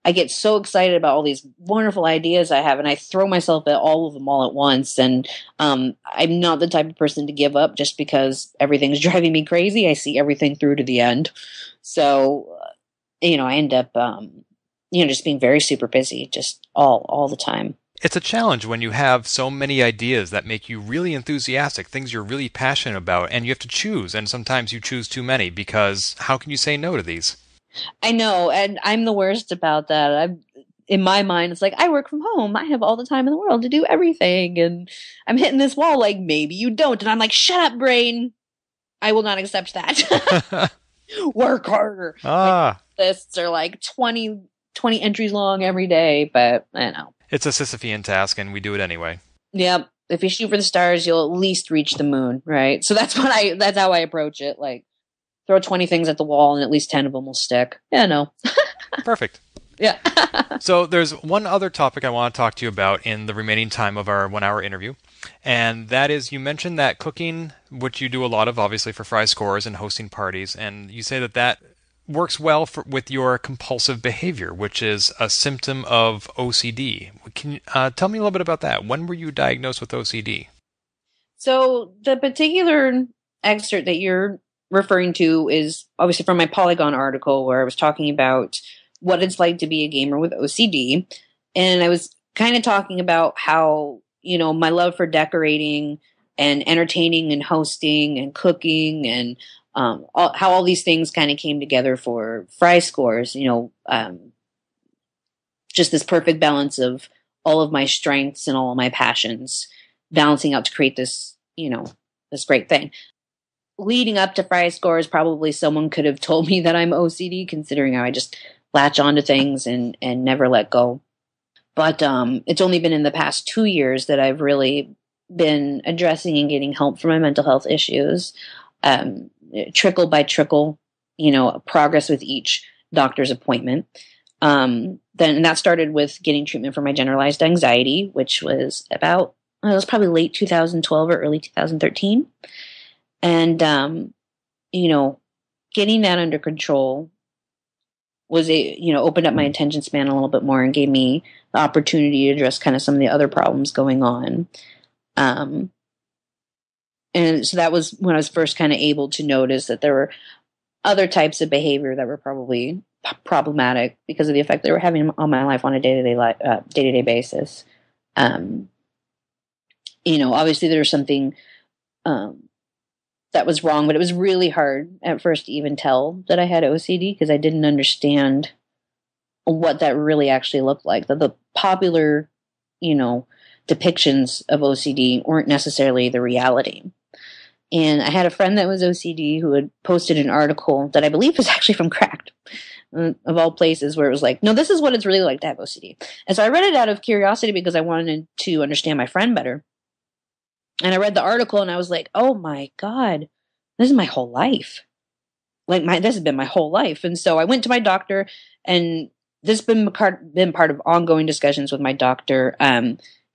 I get so excited about all these wonderful ideas I have, and I throw myself at all of them all at once. And I'm not the type of person to give up just because everything's driving me crazy. I see everything through to the end. So, I end up just being very super busy, just all the time. It's a challenge when you have so many ideas that make you really enthusiastic, things you're really passionate about, and you have to choose, and sometimes you choose too many, because how can you say no to these? I know, and I'm the worst about that. In my mind, it's like, I work from home. I have all the time in the world to do everything, and I'm hitting this wall like, maybe you don't. And I'm like, shut up, brain. I will not accept that. Work harder. My lists are like 20 entries long every day, but I don't know. It's a Sisyphean task, and we do it anyway. Yep. If you shoot for the stars, you'll at least reach the moon, right? So that's how I approach it. Like, throw 20 things at the wall, and at least 10 of them will stick. Yeah, no. Perfect. Yeah. So there's one other topic I want to talk to you about in the remaining time of our 1 hour interview. And that is, you mentioned that cooking, which you do a lot of, obviously, for Fry Scores and hosting parties, and you say that works well with your compulsive behavior, which is a symptom of OCD. Can you tell me a little bit about that? When were you diagnosed with OCD? So the particular excerpt that you're referring to is obviously from my Polygon article, where I was talking about what it's like to be a gamer with OCD. And I was kind of talking about how, my love for decorating and entertaining and hosting and cooking and how all these things kind of came together for Fry Scores, just this perfect balance of all of my strengths and all of my passions balancing out to create this, this great thing. Leading up to Fry Scores, probably someone could have told me that I'm OCD, considering how I just latch onto things and never let go. But it's only been in the past 2 years that I've really been addressing and getting help for my mental health issues. Trickle by trickle, progress with each doctor's appointment. Then that started with getting treatment for my generalized anxiety, which was it was probably late 2012 or early 2013. And, getting that under control was opened up my attention span a little bit more and gave me the opportunity to address kind of some of the other problems going on. And so that was when I was first kind of able to notice that there were other types of behavior that were probably problematic because of the effect they were having on my life on a day-to-day basis. Obviously there was something that was wrong, but it was really hard at first to even tell that I had OCD because I didn't understand what that really actually looked like. The popular, depictions of OCD weren't necessarily the reality. And I had a friend that was OCD who had posted an article that I believe was actually from Cracked, of all places, where it was like, no, this is what it's really like to have OCD. And so I read it out of curiosity because I wanted to understand my friend better. And I read the article and I was like, oh my God, this is my whole life. This has been my whole life. And so I went to my doctor and this has been part of ongoing discussions with my doctor.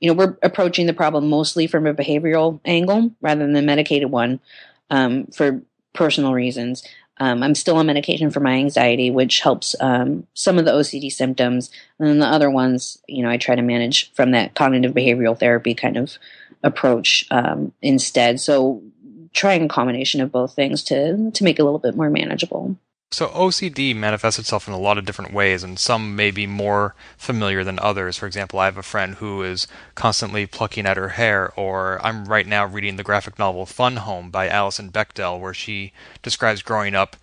We're approaching the problem mostly from a behavioral angle rather than the medicated one, for personal reasons. I'm still on medication for my anxiety, which helps some of the OCD symptoms. And then the other ones, I try to manage from that cognitive behavioral therapy kind of approach instead. So trying a combination of both things to make it a little bit more manageable. So OCD manifests itself in a lot of different ways, and some may be more familiar than others. For example, I have a friend who is constantly plucking at her hair, or I'm right now reading the graphic novel Fun Home by Alison Bechdel, where she describes growing up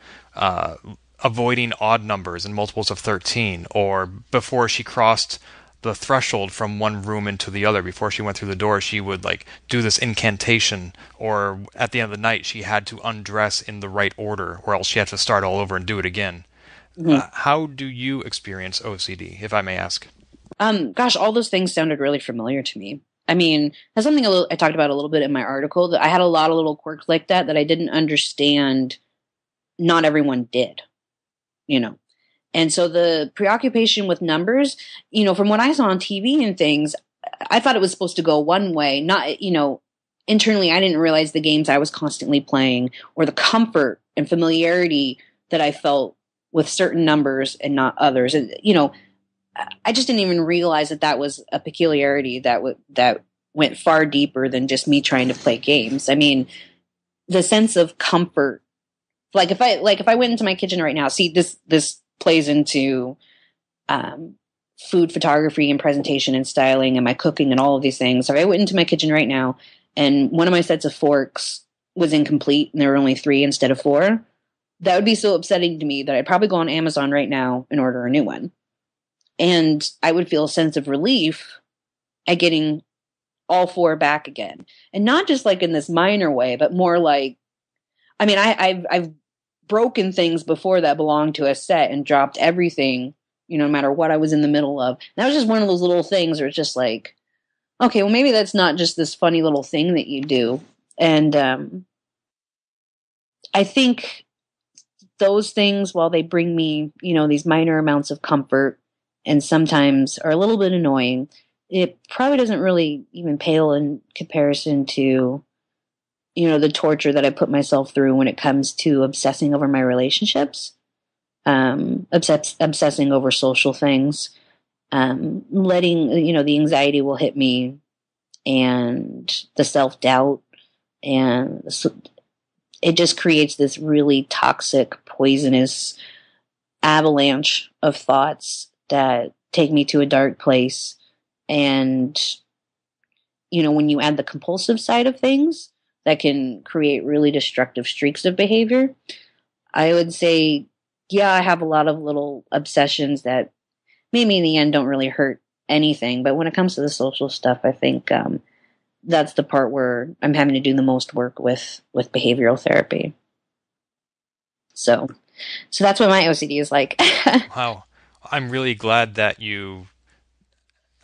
avoiding odd numbers and multiples of 13, or before she crossed the threshold from one room into the other, before she went through the door, she would do this incantation, or at the end of the night she had to undress in the right order, or else she had to start all over and do it again. Mm-hmm. How do you experience OCD, if I may ask? Gosh, all those things sounded really familiar to me. I mean, that's something I talked about a little bit in my article, that I had a lot of little quirks like that I didn't understand. Not everyone did, And so the preoccupation with numbers, from what I saw on TV and things, I thought it was supposed to go one way. Not, internally, I didn't realize the games I was constantly playing or the comfort and familiarity that I felt with certain numbers and not others. And, I just didn't even realize that was a peculiarity that went far deeper than just me trying to play games. I mean, the sense of comfort, if I went into my kitchen right now, see this plays into food photography and presentation and styling and my cooking and all of these things. So if I went into my kitchen right now and one of my sets of forks was incomplete and there were only 3 instead of 4, that would be so upsetting to me that I'd probably go on Amazon right now and order a new one. And I would feel a sense of relief at getting all 4 back again. And not just in this minor way, but more I've broken things before that belonged to a set and dropped everything, no matter what I was in the middle of. And that was just one of those little things where it's just okay, well, maybe that's not just this funny little thing that you do. And I think those things, while they bring me, these minor amounts of comfort and sometimes are a little bit annoying, it probably doesn't really even pale in comparison to the torture that I put myself through when it comes to obsessing over my relationships, obsessing over social things, letting, the anxiety will hit me and the self-doubt, and it just creates this really toxic, poisonous avalanche of thoughts that take me to a dark place. And, when you add the compulsive side of things, that can create really destructive streaks of behavior. I would say, yeah, I have a lot of little obsessions that maybe in the end don't really hurt anything. But when it comes to the social stuff, I think that's the part where I'm having to do the most work with behavioral therapy. So that's what my OCD is like. Wow. I'm really glad that you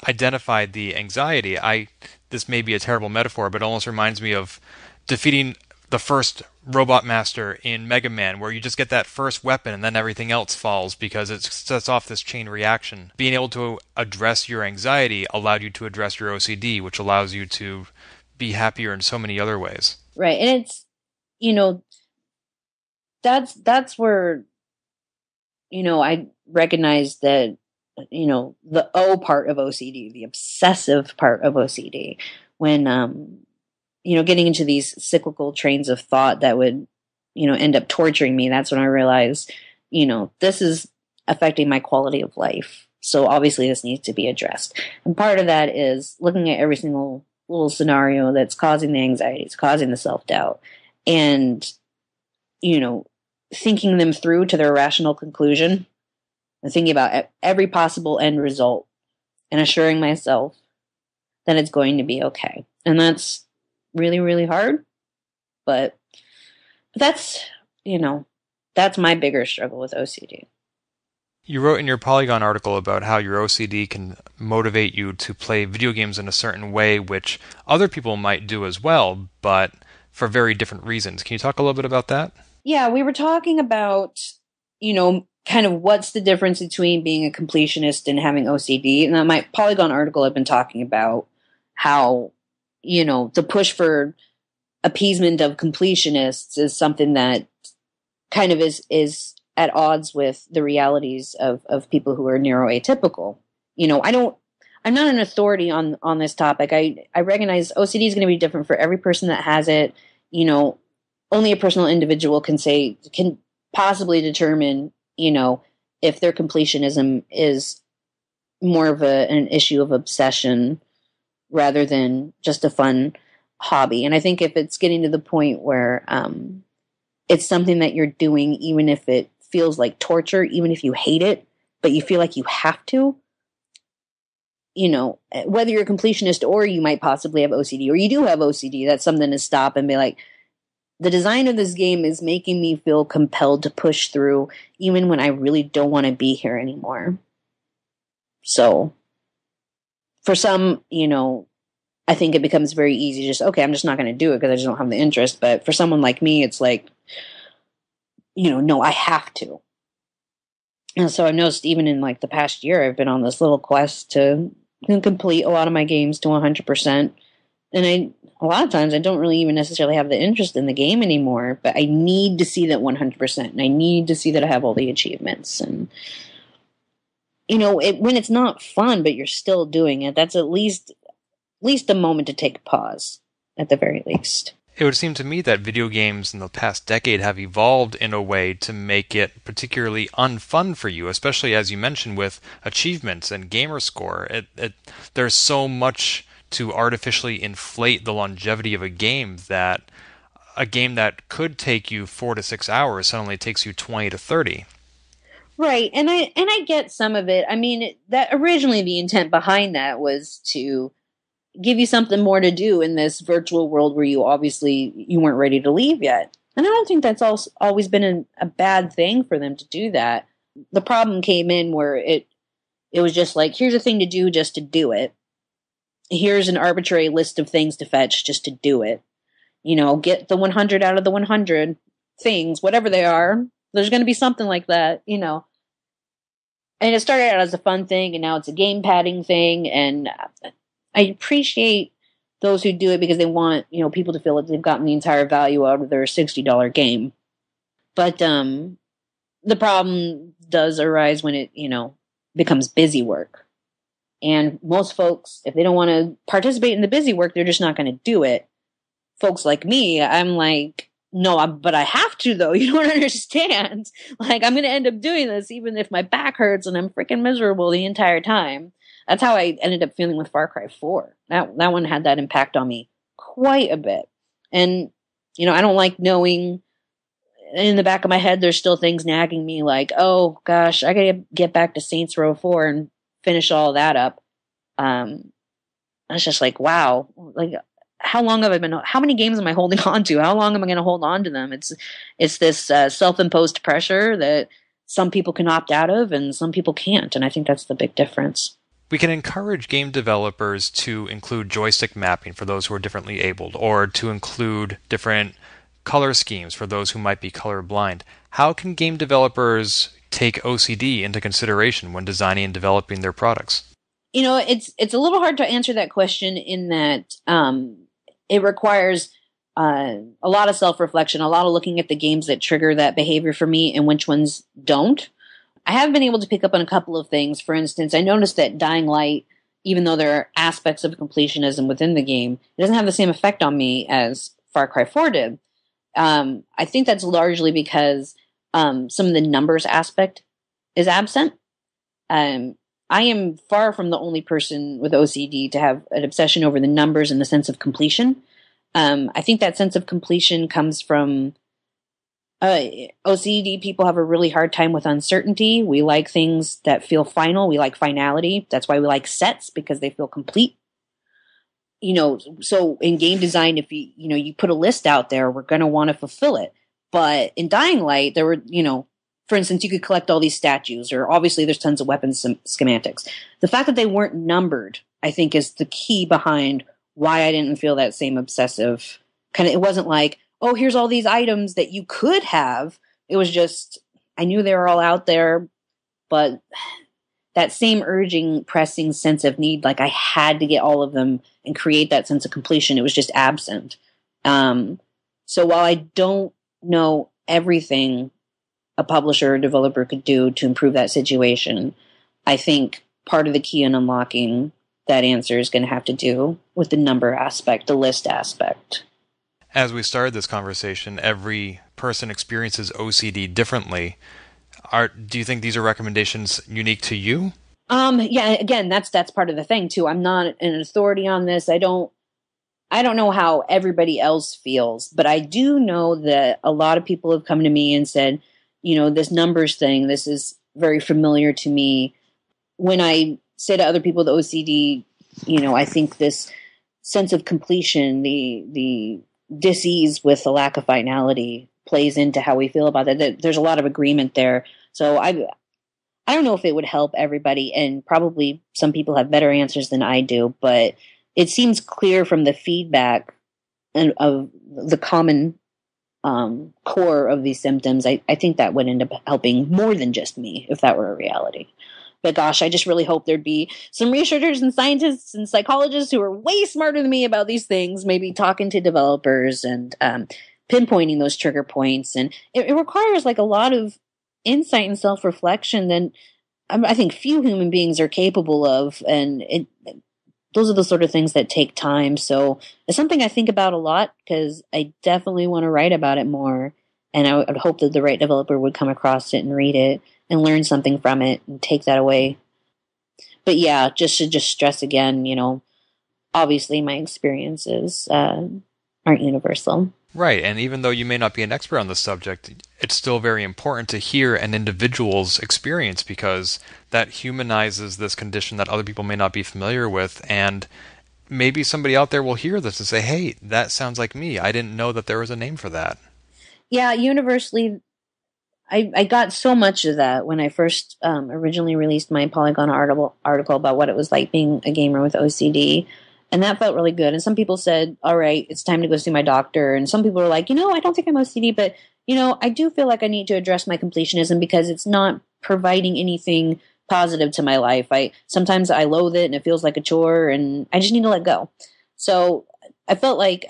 identified the anxiety. This may be a terrible metaphor, but it almost reminds me of defeating the first robot master in Mega Man, where you just get that first weapon and then everything else falls because it sets off this chain reaction. Being able to address your anxiety allowed you to address your OCD, which allows you to be happier in so many other ways. Right. And it's, that's where, I recognize that, the O part of OCD, the obsessive part of OCD, when, getting into these cyclical trains of thought that would, end up torturing me. That's when I realized, this is affecting my quality of life. So obviously this needs to be addressed. And part of that is looking at every single little scenario that's causing the anxiety, it's causing the self-doubt, and, thinking them through to their rational conclusion and thinking about every possible end result and assuring myself that it's going to be okay. And that's really, really hard, but that's, that's my bigger struggle with OCD. You wrote in your Polygon article about how your OCD can motivate you to play video games in a certain way, which other people might do as well, but for very different reasons. Can you talk a little bit about that? Yeah, we were talking about, kind of what's the difference between being a completionist and having OCD. And on my Polygon article, I've been talking about how, the push for appeasement of completionists is something that kind of is at odds with the realities of people who are neuroatypical. I'm not an authority on this topic. I recognize OCD is going to be different for every person that has it. Only a personal individual can possibly determine, if their completionism is more of an issue of obsession rather than just a fun hobby. And I think if it's getting to the point where it's something that you're doing, even if it feels like torture, even if you hate it, but you feel like you have to, whether you're a completionist or you might possibly have OCD, or you do have OCD, that's something to stop and be like, the design of this game is making me feel compelled to push through, even when I really don't want to be here anymore. So, for some, I think it becomes very easy. Just, okay, I'm just not going to do it because I just don't have the interest. But for someone like me, it's like, no, I have to. And so I've noticed even in like the past year, I've been on this little quest to complete a lot of my games to 100%. And a lot of times I don't really even necessarily have the interest in the game anymore, but I need to see that 100%. And I need to see that I have all the achievements. And, when it's not fun, but you're still doing it, that's at least a moment to take a pause, at the very least. It would seem to me that video games in the past decade have evolved in a way to make it particularly unfun for you, especially as you mentioned with achievements and gamer score. There's so much to artificially inflate the longevity of a game that could take you 4 to 6 hours suddenly takes you 20 to 30. Right, and I get some of it. I mean, that originally the intent behind that was to give you something more to do in this virtual world where you weren't ready to leave yet. And I don't think that's always been a bad thing for them to do that. The problem came in where it was just like, here's a thing to do just to do it. Here's an arbitrary list of things to fetch just to do it. Get the 100 out of the 100 things, whatever they are. There's going to be something like that, And it started out as a fun thing, and now it's a game padding thing. And I appreciate those who do it because they want, people to feel like they've gotten the entire value out of their $60 game. But the problem does arise when it, becomes busy work. And most folks, if they don't want to participate in the busy work, they're just not going to do it. Folks like me, I'm like, no, but I have to, though. You don't understand. Like, I'm going to end up doing this even if my back hurts and I'm freaking miserable the entire time. That's how I ended up feeling with Far Cry 4. That one had that impact on me quite a bit. And, I don't like knowing in the back of my head there's still things nagging me like, oh, gosh, I got to get back to Saints Row 4 and finish all that up. I was just like, wow. Like, how many games am I holding on to? How long am I going to hold on to them? It's this self-imposed pressure that some people can opt out of and some people can't. And I think that's the big difference. We can encourage game developers to include joystick mapping for those who are differently abled, or to include different color schemes for those who might be colorblind. How can game developers take OCD into consideration when designing and developing their products? It's a little hard to answer that question in that it requires a lot of self-reflection, a lot of looking at the games that trigger that behavior for me and which ones don't. I have been able to pick up on a couple of things. For instance, I noticed that Dying Light, even though there are aspects of completionism within the game, it doesn't have the same effect on me as Far Cry 4 did. I think that's largely because some of the numbers aspect is absent. I am far from the only person with OCD to have an obsession over the numbers and the sense of completion. I think that sense of completion comes from OCD people have a really hard time with uncertainty. We like things that feel final. We like finality. That's why we like sets, because they feel complete. So in game design, if you put a list out there, we're going to want to fulfill it. But in Dying Light, there were, for instance, you could collect all these statues, or obviously there's tons of weapons schematics. The fact that they weren't numbered, I think, is the key behind why I didn't feel that same obsessive kind of. It wasn't like, oh, here's all these items that you could have. It was just, I knew they were all out there, but that same urging, pressing sense of need, like I had to get all of them and create that sense of completion. It was just absent. So while I don't know everything a publisher or developer could do to improve that situation, I think part of the key in unlocking that answer is going to have to do with the number aspect, the list aspect. As we started this conversation, every person experiences OCD differently. Do you think these are recommendations unique to you? Yeah, again, that's part of the thing too. I'm not an authority on this. I don't know how everybody else feels, but I do know that a lot of people have come to me and said, this numbers thing, this is very familiar to me. When I say to other people the OCD, I think this sense of completion, the dis-ease with the lack of finality plays into how we feel about it. There's a lot of agreement there. So I don't know if it would help everybody, and probably some people have better answers than I do, but it seems clear from the feedback and of the common core of these symptoms. I think that would end up helping more than just me if that were a reality. But gosh, I just really hope there'd be some researchers and scientists and psychologists who are way smarter than me about these things, maybe talking to developers and pinpointing those trigger points. And it requires like a lot of insight and self-reflection that I think few human beings are capable of. And those are the sort of things that take time. So it's something I think about a lot because I definitely want to write about it more. And I would hope that the right developer would come across it and read it and learn something from it and take that away. But yeah, just to stress again, obviously my experiences aren't universal. Right, and even though you may not be an expert on the subject, it's still very important to hear an individual's experience because that humanizes this condition that other people may not be familiar with, and maybe somebody out there will hear this and say, hey, that sounds like me. I didn't know that there was a name for that. Yeah, universally, I got so much of that when I first originally released my Polygon article about what it was like being a gamer with OCD. And that felt really good. And some people said, all right, it's time to go see my doctor. And some people were like, I don't think I'm OCD, but, I do feel like I need to address my completionism because it's not providing anything positive to my life. Sometimes I loathe it and it feels like a chore and I just need to let go. So I felt like,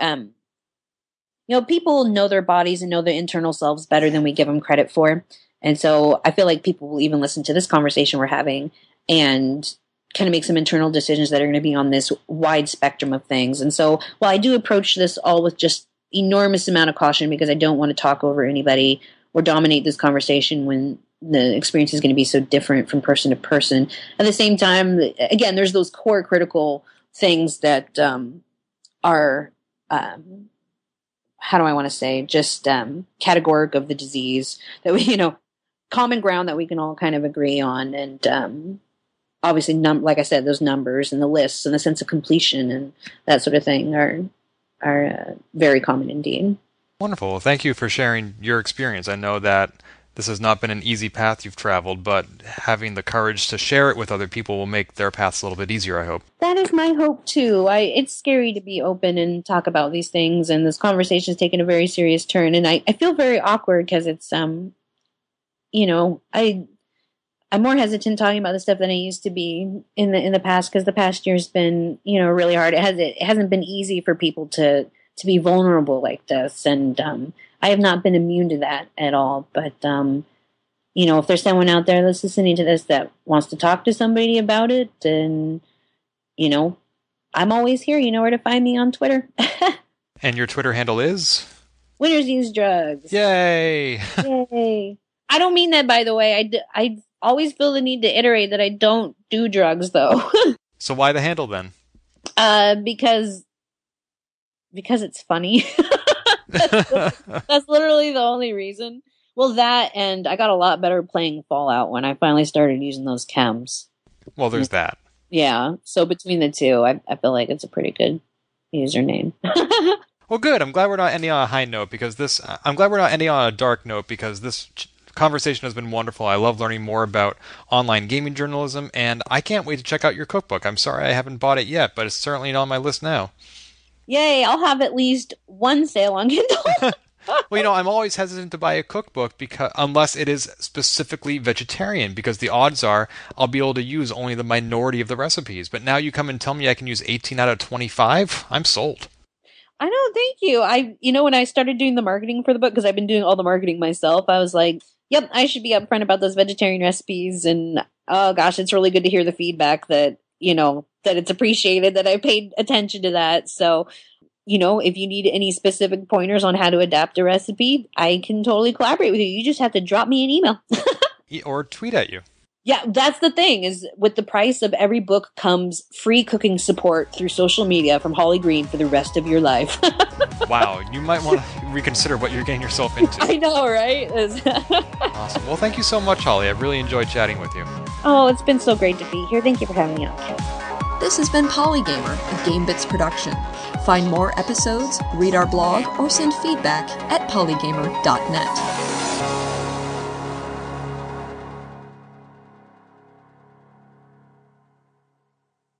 people know their bodies and know their internal selves better than we give them credit for. And so I feel like people will even listen to this conversation we're having and kind of make some internal decisions that are going to be on this wide spectrum of things. And so while I do approach this all with just enormous amount of caution because I don't want to talk over anybody or dominate this conversation when the experience is going to be so different from person to person. At the same time, again, there's those core critical things that are, how do I want to say, just categoric of the disease that we, common ground that we can all kind of agree on. And obviously, like I said, those numbers and the lists and the sense of completion and that sort of thing are very common indeed. Wonderful. Well, thank you for sharing your experience. I know that this has not been an easy path you've traveled, but having the courage to share it with other people will make their paths a little bit easier, I hope. That is my hope, too. It's scary to be open and talk about these things, and this conversation has taken a very serious turn, and I feel very awkward because it's, I'm more hesitant talking about this stuff than I used to be in the past because the past year's been, really hard. It hasn't been easy for people to be vulnerable like this, and I have not been immune to that at all. But if there's someone out there that's listening to this that wants to talk to somebody about it, then I'm always here. You know where to find me on Twitter. And your Twitter handle is? Winners Use Drugs. Yay! Yay! I don't mean that, by the way. I always feel the need to iterate that I don't do drugs, though. So why the handle, then? Because it's funny. That's literally the only reason. Well, that, and I got a lot better playing Fallout when I finally started using those chems. Well, there's that. Yeah, so between the two, I feel like it's a pretty good username. Well, good. I'm glad we're not ending on a high note because I'm glad we're not ending on a dark note because this conversation has been wonderful. I love learning more about online gaming journalism, and I can't wait to check out your cookbook. I'm sorry I haven't bought it yet, but it's certainly on my list now. Yay, I'll have at least one sale on Kindle. Well, I'm always hesitant to buy a cookbook unless it is specifically vegetarian, because the odds are I'll be able to use only the minority of the recipes. But now you come and tell me I can use 18 out of 25, I'm sold. I know, thank you. When I started doing the marketing for the book, because I've been doing all the marketing myself, I was like, yep, I should be upfront about those vegetarian recipes. And oh gosh, it's really good to hear the feedback that, that it's appreciated, that I paid attention to that. So, if you need any specific pointers on how to adapt a recipe, I can totally collaborate with you. You just have to drop me an email. Or tweet at you. Yeah, that's the thing, is with the price of every book comes free cooking support through social media from Holly Green for the rest of your life. Wow, you might want to reconsider what you're getting yourself into. I know, right? Awesome. Well, thank you so much, Holly. I've really enjoyed chatting with you. Oh, it's been so great to be here. Thank you for having me on. This has been Polygamer, a Gamebits production. Find more episodes, read our blog, or send feedback at polygamer.net.